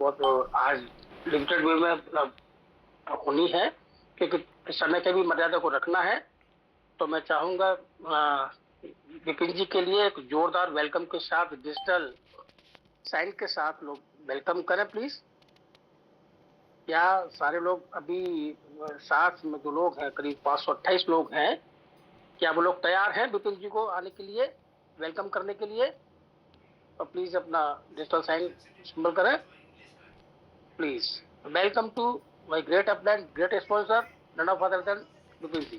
बहुत आज limited way में होनी है, क्योंकि समय के भी मर्यादा को रखना है। तो मैं चाहूंगा विपिन जी के लिए एक जोरदार वेलकम के साथ डिजिटल साइन के साथ लोग वेलकम करें प्लीज। क्या सारे लोग अभी साथ में जो लोग हैं, करीब 528 लोग हैं, क्या वो लोग तैयार हैं विपिन जी को आने के लिए, वेलकम करने के लिए? तो प्लीज अपना डिजिटल साइन सिंबल करें please. Welcome to my great upline, great sponsor, none of other than Vipin ji.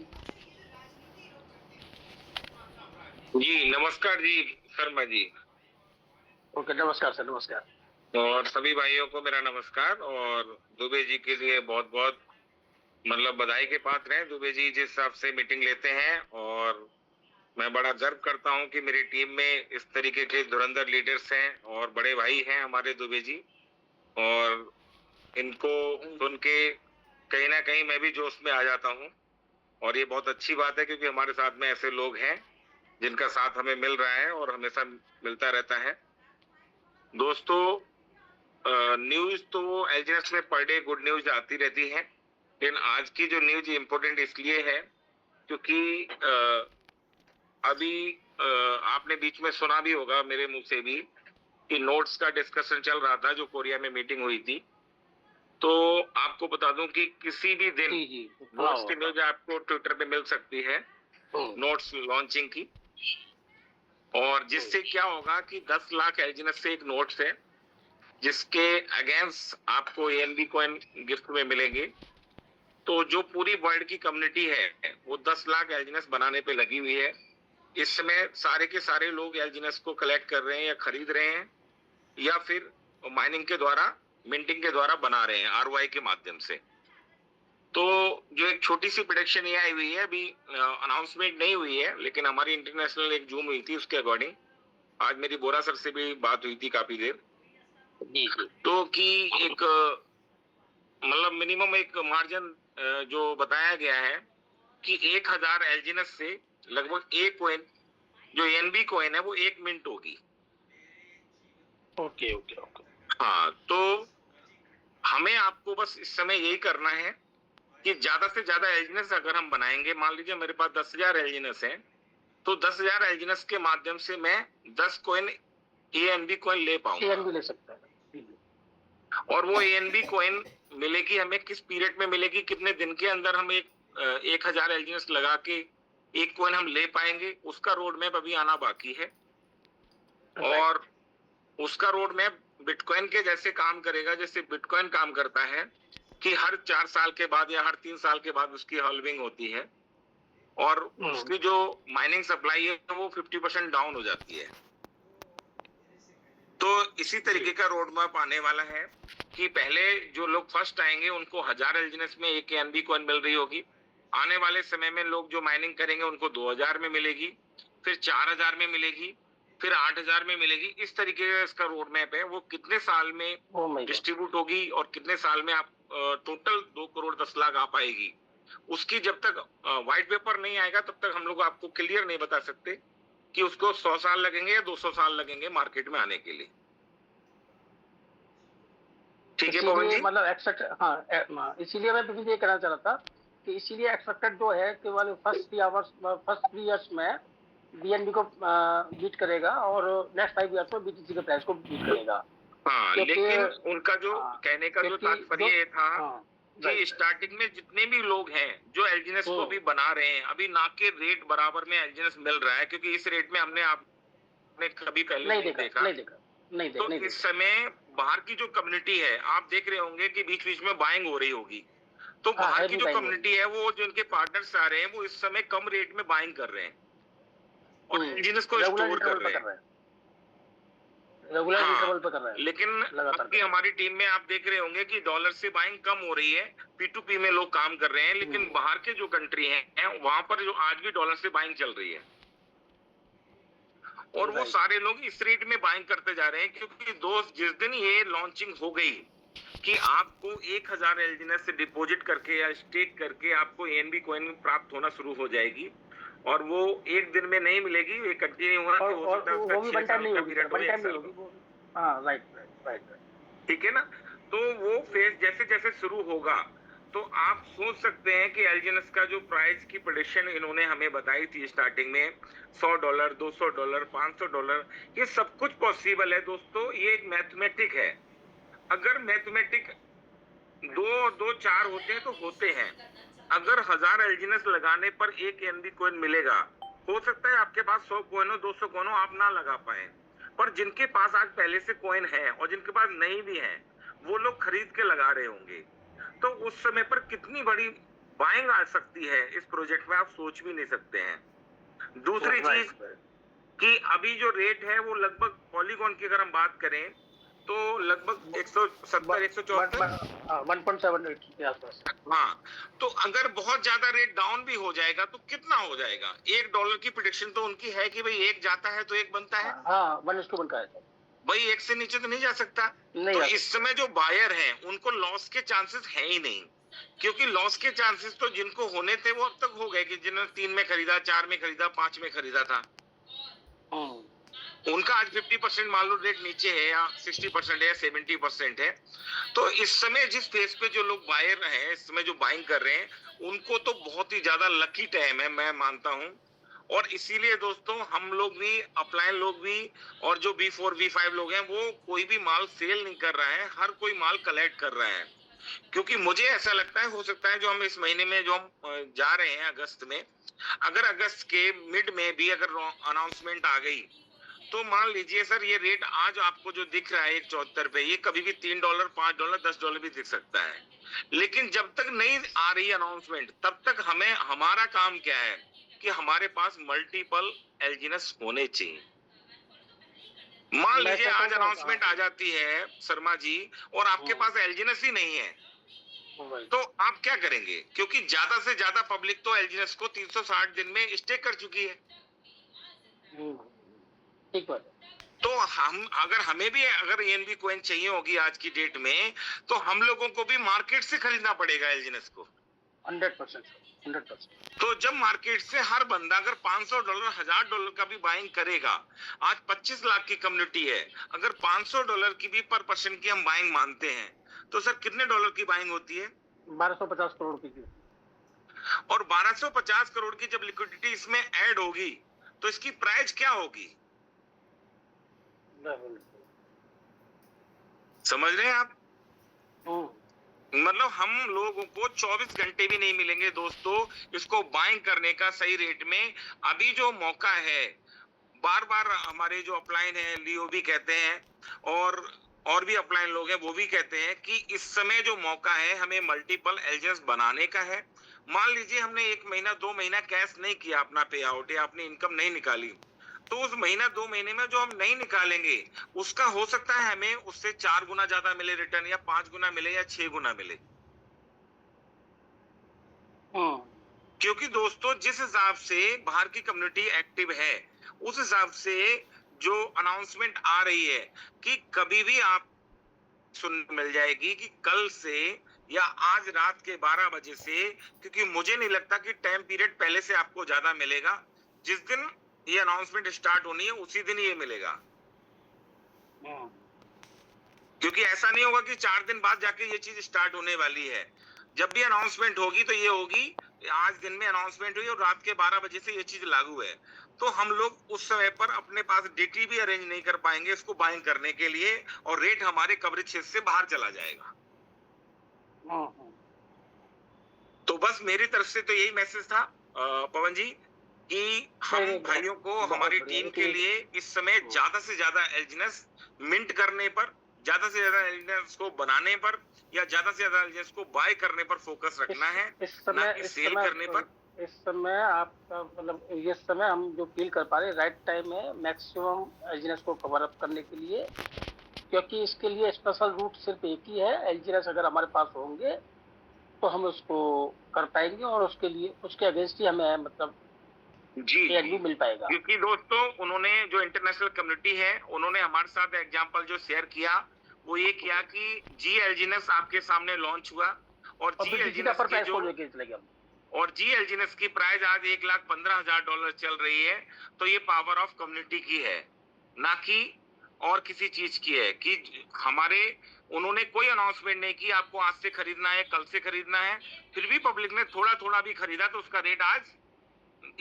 जी नमस्कार जी शर्मा जी। ओके, नमस्कार सर, नमस्कार। और सभी भाइयों को मेरा नमस्कार। और दुबे जी के लिए बहुत बहुत मतलब बधाई के पात्र हैं। दुबे जी जिस हिसाब से मीटिंग लेते हैं, और मैं बड़ा गर्व करता हूं कि मेरी टीम में इस तरीके के धुरंधर लीडर्स हैं और बड़े भाई हैं हमारे दुबे जी। और इनको सुन के कहीं ना कहीं मैं भी जोश में आ जाता हूं, और ये बहुत अच्छी बात है क्योंकि हमारे साथ में ऐसे लोग हैं जिनका साथ हमें मिल रहा है और हमेशा मिलता रहता है। दोस्तों, न्यूज तो एलजीएस में पर डे गुड न्यूज आती रहती है, लेकिन आज की जो न्यूज इम्पोर्टेंट इसलिए है क्योंकि अभी आपने बीच में सुना भी होगा मेरे मुंह से भी कि नोट्स का डिस्कशन चल रहा था जो कोरिया में मीटिंग हुई थी। तो आपको बता दूं कि किसी भी दिन नोट्स की न्यूज आपको ट्विटर पे मिल सकती है, नोट्स लॉन्चिंग की। और जिससे क्या होगा कि 10 लाख एलजीएस से एक नोट्स है जिसके अगेंस्ट आपको एएनबी कॉइन गिफ्ट में मिलेंगे। तो जो पूरी वर्ल्ड की कम्युनिटी है वो 10 लाख एलजीएस बनाने पे लगी हुई है। इस समय सारे के सारे लोग एलजीएस को कलेक्ट कर रहे हैं या खरीद रहे हैं, या फिर माइनिंग के द्वारा, मिंटिंग के द्वारा बना रहे हैं आरओआई के माध्यम से। तो जो एक छोटी सी प्रोडक्शन ये आई हुई है, अभी अनाउंसमेंट नहीं हुई है, लेकिन हमारी इंटरनेशनल एक जूम हुई थी, उसके अकॉर्डिंग आज मेरी बोरा सर से भी बात हुई थी काफी देर। तो कि एक मतलब मिनिमम एक मार्जिन जो बताया गया है कि 1000 एलजीएस से लगभग एक कॉइन जो एनबी कॉइन है वो 1 मिनट होगी। Okay okay okay. हाँ, तो हमें आपको बस इस समय यही करना है कि ज्यादा से ज्यादा एलजीएस अगर हम बनाएंगे, मान लीजिए मेरे पास 10,000 एलजीएस है, तो 10,000 एलजीएस के माध्यम से मैं 10 कॉइन एएनबी कॉइन ले पाऊंगा। एएनबी ले सकता है। और वो एएनबी कॉइन मिलेगी हमें किस पीरियड में मिलेगी, कितने दिन के अंदर हम 1000 एलजीएस लगा के एक कॉइन हम ले पाएंगे, उसका रोड मैप अभी आना बाकी है। और उसका रोड मैप बिटकॉइन के जैसे काम करेगा जैसे बिटकॉइन काम करता है कि हर 4 साल के बाद या हर 3 साल के बाद उसकी हॉल्विंग होती है, और उसकी जो माइनिंग सप्लाई है वो 50% डाउन हो जाती है। तो इसी तरीके का रोड मैप आने वाला है कि पहले जो लोग फर्स्ट आएंगे उनको 1000 एलजीएस में एक एनबी कॉइन मिल रही होगी। आने वाले समय में लोग जो माइनिंग करेंगे उनको 2000 में मिलेगी, फिर 4000 में मिलेगी, फिर 8000 में मिलेगी। इस तरीके का इसका रोड मैप है। वो कितने साल में डिस्ट्रीब्यूट होगी और कितने साल में आप टोटल 2 करोड़ 10 लाख आ पाएगी, उसकी जब तक व्हाइट पेपर नहीं आएगा तब तक हम लोग आपको क्लियर नहीं बता सकते कि उसको 100 साल लगेंगे या 200 साल लगेंगे मार्केट में आने के लिए। ठीक है पवन जी? मतलब एक्सेप्ट, हाँ, इसीलिए मैं भी ये कहना चाह रहा था कि इसीलिए एक्सपेक्टेड जो है केवल फर्स्ट 3 इयर्स में बीएनबी को बीट करेगा और नेक्स्ट 5 इयर्स में बीटीसी के प्राइस को बीट करेगा। हाँ, लेकिन उनका जो कहने का जो तात्पर्य ये था कि स्टार्टिंग में जितने भी लोग हैं जो एलजीएस को भी बना रहे हैं, अभी ना के रेट बराबर में एलजीएस मिल रहा है, क्योंकि इस रेट में आपने कभी पहले नहीं देखा। तो इस समय बाहर की जो कम्युनिटी है, आप देख रहे होंगे कि बीच बीच में बाइंग हो रही होगी। तो बाहर की जो कम्युनिटी है वो जो इनके पार्टनर्स आ रहे हैं वो इस समय कम रेट में बाइंग कर रहे हैं और एलजीएस को स्टोर कर रहे हैं। लेकिन अभी हमारी टीम में आप देख रहे होंगे कि डॉलर से बाइंग कम हो रही है, P2P में लोग काम कर रहे हैं, लेकिन बाहर के जो कंट्री हैं वहां पर जो आज भी डॉलर से बाइंग चल रही है, और वो सारे लोग इस रेट में बाइंग करते जा रहे हैं। क्योंकि दोस्त, जिस दिन ये लॉन्चिंग हो गई कि आपको 1000 एलजीएस से डिपॉजिट करके या स्टेक करके आपको एएनबी कॉइन प्राप्त होना शुरू हो जाएगी, और वो एक दिन में नहीं मिलेगी, ये कंटिन्यू होना, कि हो सकता है उसका 6 साल का पीरियड हो, 1 साल का। हाँ, राइट। ठीक है ना? तो वो फेज जैसे जैसे शुरू होगा तो आप सोच सकते हैं कि एलजीएनएस का जो प्राइस की प्रेडिक्शन इन्होंने हमें बताई थी स्टार्टिंग में, $100, $200, $500, ये सब कुछ पॉसिबल है दोस्तों। ये एक मैथमेटिक है। अगर मैथमेटिक दो और दो चार होते हैं तो होते हैं। अगर 1000 एलजीएनएस लगाने पर एक एनबी कॉइन मिलेगा, हो सकता है आपके पास 100 कॉइन हो, 200 कॉइन हो, आप ना लगा पाए, पर जिनके पास आज पहले से कॉइन है और जिनके पास नहीं भी है, वो लोग खरीद के लगा रहे होंगे। तो उस समय पर कितनी बड़ी बाइंग आ सकती है इस प्रोजेक्ट में, आप सोच भी नहीं सकते हैं। दूसरी चीज कि अभी जो रेट है वो लगभग पॉलीगॉन की अगर हम बात करें तो लगभग 170 174 1.78 के आसपास। हाँ, तो अगर बहुत ज्यादा रेट डाउन भी हो जाएगा तो कितना हो जाएगा? $1 की प्रेडिक्शन तो उनकी है कि भाई एक जाता है तो एक बनता है। हाँ, 1:1 का है भाई एक से नीचे तो नहीं जा सकता। नहीं तो इस समय जो बायर हैं उनको लॉस के चांसेस है ही नहीं, क्योंकि लॉस के चांसेस तो जिनको होने थे वो अब तक हो गए कि जिन्होंने 3 में खरीदा, 4 में खरीदा, 5 में खरीदा था, उनका आज 50% मान लो रेट नीचे है या 60% है या 70% है। तो इस समय जिस फेज पे जो लोग बायर हैं, इस समय जो बाइंग कर रहे हैं, उनको तो बहुत ही ज्यादा लकी टाइम है, मैं मानता हूं। और इसीलिए दोस्तों हम लोग भी, अपलाइन लोग भी, और जो B4 B5 लोग हैं, वो कोई भी माल सेल नहीं कर रहा है, हर कोई माल कलेक्ट कर रहा है। क्योंकि मुझे ऐसा लगता है, हो सकता है जो हम इस महीने में जो हम जा रहे हैं अगस्त में, अगर अगस्त के मिड में भी अगर अनाउंसमेंट आ गई तो मान लीजिए सर, ये रेट आज आपको जो दिख रहा है 1.74 पे, ये कभी भी $3, $5, $10 भी दिख सकता है। लेकिन जब तक नहीं आ रही अनाउंसमेंट, तब तक हमें, हमारा काम क्या है कि हमारे पास मल्टीपल एलजीएनएस होने चाहिए। मान लीजिए आज अनाउंसमेंट आ जाती है शर्मा जी और आपके पास एलजीएनएस ही नहीं है, तो आप क्या करेंगे? क्योंकि ज्यादा से ज्यादा पब्लिक तो एलजीएनएस को 360 दिन में स्टे कर चुकी है। ठीक बात। तो हम, अगर हमें भी अगर एनबी कॉइन चाहिए होगी आज की डेट में, तो हम लोगों को भी मार्केट से खरीदना पड़ेगा एलजीएनएस को। 100%, 100%। तो जब मार्केट से हर बंदा अगर $500, $1000 का भी बाइंग करेगा, आज 25 लाख की कम्युनिटी है, अगर $500 की भी पर पर्सन की हम बाइंग मानते हैं, तो सर कितने डॉलर की बाइंग होती है? 1250 करोड़ की। और 1250 करोड़ की जब लिक्विडिटी इसमें ऐड होगी, तो इसकी प्राइस क्या होगी? समझ रहे हैं आप? मतलब हम लोगों को 24 घंटे भी नहीं मिलेंगे दोस्तों इसको बाइंग करने का सही रेट में। अभी जो मौका है, बार बार हमारे जो अपलाइन है, लियो भी कहते हैं और भी अपलाइन लोग हैं वो भी कहते हैं कि इस समय जो मौका है हमें मल्टीपल एलजीएनएस बनाने का है। मान लीजिए हमने 1 महीना 2 महीना कैश नहीं किया अपना पे आउट या अपनी इनकम नहीं निकाली, तो उस महीना 2 महीने में जो हम नहीं निकालेंगे, उसका हो सकता है हमें उससे 4 गुना ज्यादा मिले रिटर्न, या 5 गुना मिले, या 6 गुना मिले। क्योंकि दोस्तों जिस हिसाब से बाहर की कम्युनिटी एक्टिव है, उस हिसाब से जो अनाउंसमेंट आ रही है कि कभी भी आप सुनने मिल जाएगी कि कल से या आज रात के 12 बजे से, क्योंकि मुझे नहीं लगता कि टाइम पीरियड पहले से आपको ज्यादा मिलेगा। जिस दिन ये अनाउंसमेंट स्टार्ट होनी है उसी दिन ये मिलेगा, क्योंकि ऐसा नहीं होगा कि 4 दिन बाद जाके ये चीज स्टार्ट होने वाली है। जब भी अनाउंसमेंट होगी तो ये होगी, आज दिन में अनाउंसमेंट हुई और रात के 12 बजे से ये चीज लागू है, तो हम लोग उस समय पर अपने पास डीटी भी अरेंज नहीं कर पाएंगे इसको बाइंग करने के लिए, और रेट हमारे कवरेज क्षेत्र से बाहर चला जाएगा। तो बस मेरी तरफ से तो यही मैसेज था पवन जी, कि हम भाइयों को, हमारी टीम के लिए इस समय ज्यादा से ज्यादा एलजीएनएस मिंट करने पर, ज्यादा से ज्यादा एलजीएनएस को बनाने पर, या ज्यादा से ज्यादा एलजीएनएस को बाय करने पर फोकस रखना है, ना कि सेल करने पर। इस समय आपका मतलब, इस समय हम जो फील कर पा रहे हैं राइट टाइम है मैक्सिमम एलजीएनएस को कवर अप करने के लिए, क्योंकि इसके लिए स्पेशल रूट सिर्फ एक ही है। एलजीएनएस अगर हमारे पास होंगे तो हम उसको कर पाएंगे और उसके लिए, उसके अगेंस्ट ही हमें मतलब जी मिल पाएगा। क्योंकि दोस्तों उन्होंने, जो इंटरनेशनल कम्युनिटी है, उन्होंने हमारे साथ एग्जांपल जो शेयर किया वो ये किया कि जी एलजीएनएस आपके सामने लॉन्च हुआ, और जी एलजीएनएस की जो, और जी एलजीएनएस की प्राइस आज $1,15,000 चल रही है। तो ये पावर ऑफ कम्युनिटी की है, ना कि और किसी चीज की है, कि हमारे उन्होंने कोई अनाउंसमेंट नहीं की आपको आज से खरीदना है, कल से खरीदना है, फिर भी पब्लिक ने थोड़ा थोड़ा भी खरीदा तो उसका रेट आज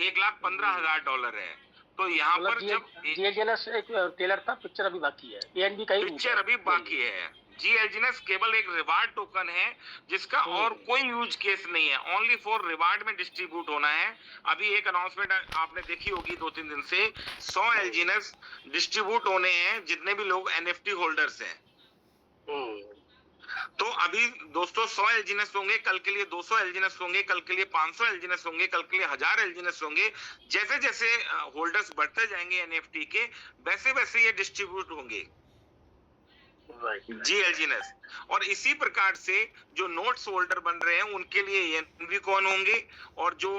$1,15,000 है। तो यहाँ मतलब पर जब जीएलजीएनएस एक ट्रेलर था, पिक्चर अभी बाकी है, एएनबी का ही रूप पिक्चर है अभी बाकी है। जीएलजीएनएस केवल एक रिवार्ड टोकन है जिसका और कोई यूज केस नहीं है, ओनली फॉर रिवार्ड में डिस्ट्रीब्यूट होना है। अभी एक अनाउंसमेंट आपने देखी होगी 2-3 दिन से, 100 एलजीएनएस डिस्ट्रीब्यूट होने हैं जितने भी लोग एनएफटी होल्डर्स हैं। तो अभी दोस्तों 100 एलजीएनएस होंगे, कल के लिए 200 एलजीएनएस होंगे, कल के लिए 500 एलजीएनएस होंगे, कल के लिए 1000 एलजीएनएस होंगे। जैसे जैसे होल्डर्स बढ़ते जाएंगे एनएफटी के, वैसे वैसे ये डिस्ट्रीब्यूट होंगे जीएलजीएनएस। और इसी प्रकार से जो नोट्स होल्डर बन रहे हैं उनके लिए एनवी कॉइन होंगे। और जो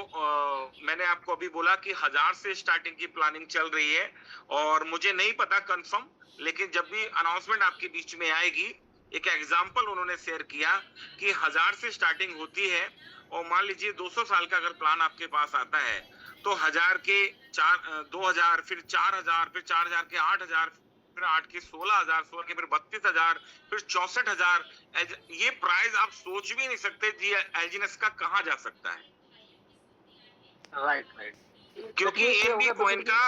मैंने आपको अभी बोला कि 1000 से स्टार्टिंग की प्लानिंग चल रही है, और मुझे नहीं पता कंफर्म, लेकिन जब भी अनाउंसमेंट आपके बीच में आएगी, एक एग्जांपल उन्होंने शेयर किया कि 1000 से स्टार्टिंग होती है, और मान लीजिए 200 साल का अगर प्लान आपके पास आता है तो 1000 के 2000, फिर 4000, फिर 4000 के 8000, फिर 8 के 16,000, 16 के फिर 32,000, फिर 64,000। ये प्राइस आप सोच भी नहीं सकते जी एलजीएनएस का कहाँ जा सकता है। राइट। क्योंकि एनवी कॉइन का,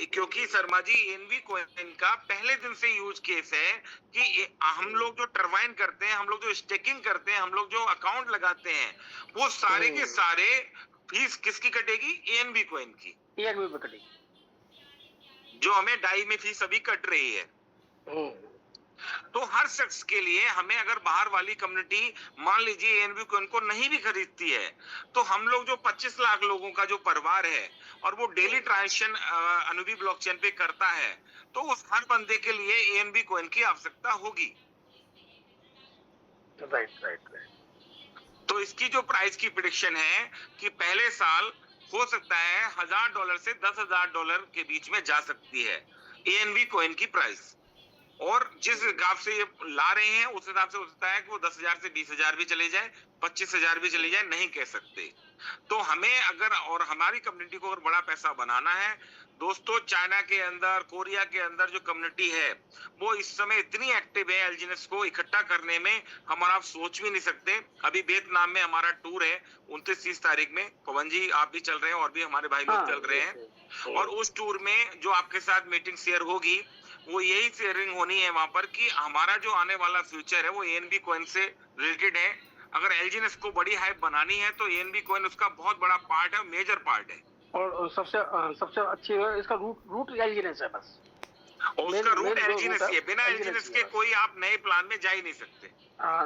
क्योंकि शर्मा जी एनवी कॉइन का पहले दिन से यूज केस है कि हम लोग जो टरबाइन करते हैं, हम लोग जो स्टेकिंग करते हैं, हम लोग जो अकाउंट लगाते हैं, वो सारे के सारे फीस किसकी कटेगी? एनवी कॉइन की। एनवी पे कटेगी, जो हमें डाई में फीस अभी कट रही है। तो हर शख्स के लिए हमें, अगर बाहर वाली कम्युनिटी मान लीजिए एनवी कॉइन को नहीं भी खरीदती है, तो हम लोग जो 25 लाख लोगों का जो परिवार है और वो डेली ट्रांजैक्शन अनुबी ब्लॉकचेन पे करता है, तो उस हर बंदे के लिए एनवी कॉइन की आवश्यकता होगी। राइट। तो इसकी जो प्राइस की प्रेडिक्शन है कि पहले साल हो सकता है $1000 से $10,000 के बीच में जा सकती है एनवी कॉइन की प्राइस। और जिस हिसाब से ये ला रहे हैं उस हिसाब से हो सकता है कि वो 10,000 से 20,000 भी चले जाए, 25,000 भी चले जाए, नहीं कह सकते। तो हमें अगर, और हमारी कम्युनिटी को अगर बड़ा पैसा बनाना है दोस्तों, चाइना के अंदर, कोरिया के अंदर जो कम्युनिटी है वो इस समय इतनी एक्टिव है एलजीएनएस को इकट्ठा करने में, हम और आप सोच भी नहीं सकते। अभी वियतनाम में हमारा टूर है 29-30 तारीख में, पवन जी आप भी चल रहे हैं और भी हमारे भाई लोग चल रहे हैं। और उस टूर में जो आपके साथ मीटिंग शेयर होगी, वो यही शेयरिंग होनी है वहां पर कि हमारा जो आने वाला फ्यूचर है वो एनवी कॉइन से रिलेटेड है। अगर एलजीएनएस को बड़ी हाइप बनानी है तो एनवी कॉइन उसका बहुत बड़ा पार्ट है, मेजर पार्ट है। और सबसे अच्छी है इसका रूट एलजीएनएस है बस, और उसका रूट एलजीएनएस है। बिना एलजीएनएस के कोई आप नए प्लान में जा ही नहीं सकते।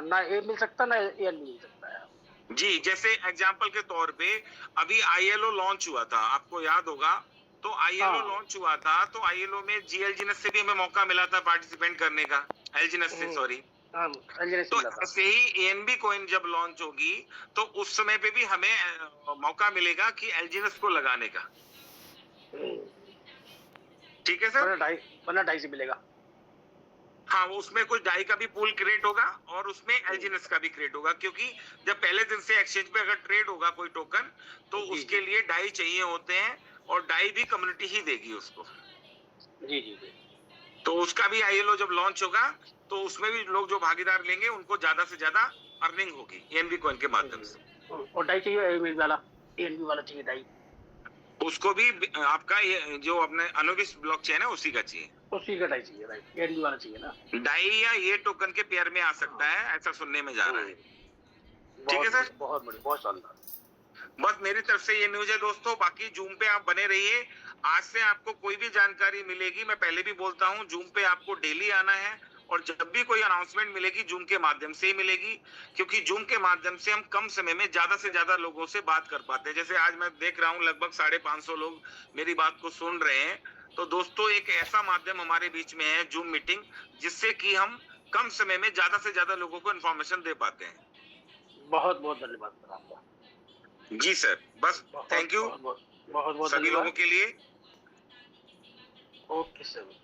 ना ए मिल सकता, ना ए मिल सकता है जी। जैसे एग्जांपल के तौर पे अभी आईएलओ लॉन्च हुआ था, आपको याद होगा, तो आईएलओ लॉन्च हुआ था, तो आईएलओ में जीएलजीएनएस से भी हमें मौका मिला था पार्टिसिपेट करने का, एलजीएनएस से, सॉरी। तो ऐसे ही एनवी कॉइन जब लॉन्च होगी तो उस समय पे भी हमें मौका मिलेगा कि एलजीएनएस को लगाने का। ठीक है सर, बना डाई से मिलेगा। हाँ, उसमें कुछ डाई का भी पूल क्रिएट होगा और उसमें एलजीएनएस का भी क्रिएट होगा, क्योंकि जब पहले दिन से एक्सचेंज पे अगर ट्रेड होगा कोई टोकन तो उसके लिए डाई चाहिए होते हैं, और डाई भी कम्युनिटी ही देगी उसको। जी। तो उसका भी आईएलओ जब लॉन्च होगा तो उसमें भी लोग जो भागीदार लेंगे उनको ज्यादा से ज्यादा अर्निंग होगी एनवी कॉइन के माध्यम से। और डाई चाहिए एनवी वाला चाहिए डाई, उसको भी आपका ये जो अपने अनुबिस ब्लॉकचेन है उसी का चाहिए, उसी का डाई चाहिए, राइट, एनवी वाला चाहिए ना। डाई या ये टोकन के पेयर में आ सकता है, ऐसा सुनने में जा रहा है। ठीक है सर, बहुत बढ़िया, बहुत शानदार। बस मेरी तरफ से ये न्यूज है दोस्तों, बाकी जूम पे आप बने रहिए। आज से आपको कोई भी जानकारी मिलेगी, मैं पहले भी बोलता हूँ, जूम पे आपको डेली आना है, और जब भी कोई अनाउंसमेंट मिलेगी जूम के माध्यम से ही मिलेगी, क्योंकि जूम के माध्यम से हम कम समय में ज्यादा से ज्यादा लोगों से बात कर पाते हैं। जैसे आज मैं देख रहा हूँ लगभग 550 लोग मेरी बात को सुन रहे हैं। तो दोस्तों एक ऐसा माध्यम हमारे बीच में है जूम मीटिंग, जिससे कि हम कम समय में ज्यादा से ज्यादा लोगों को इन्फॉर्मेशन दे पाते हैं। बहुत बहुत धन्यवाद सर आपका। जी सर, बस थैंक यू बहुत सभी लोगों के लिए। Okay sir.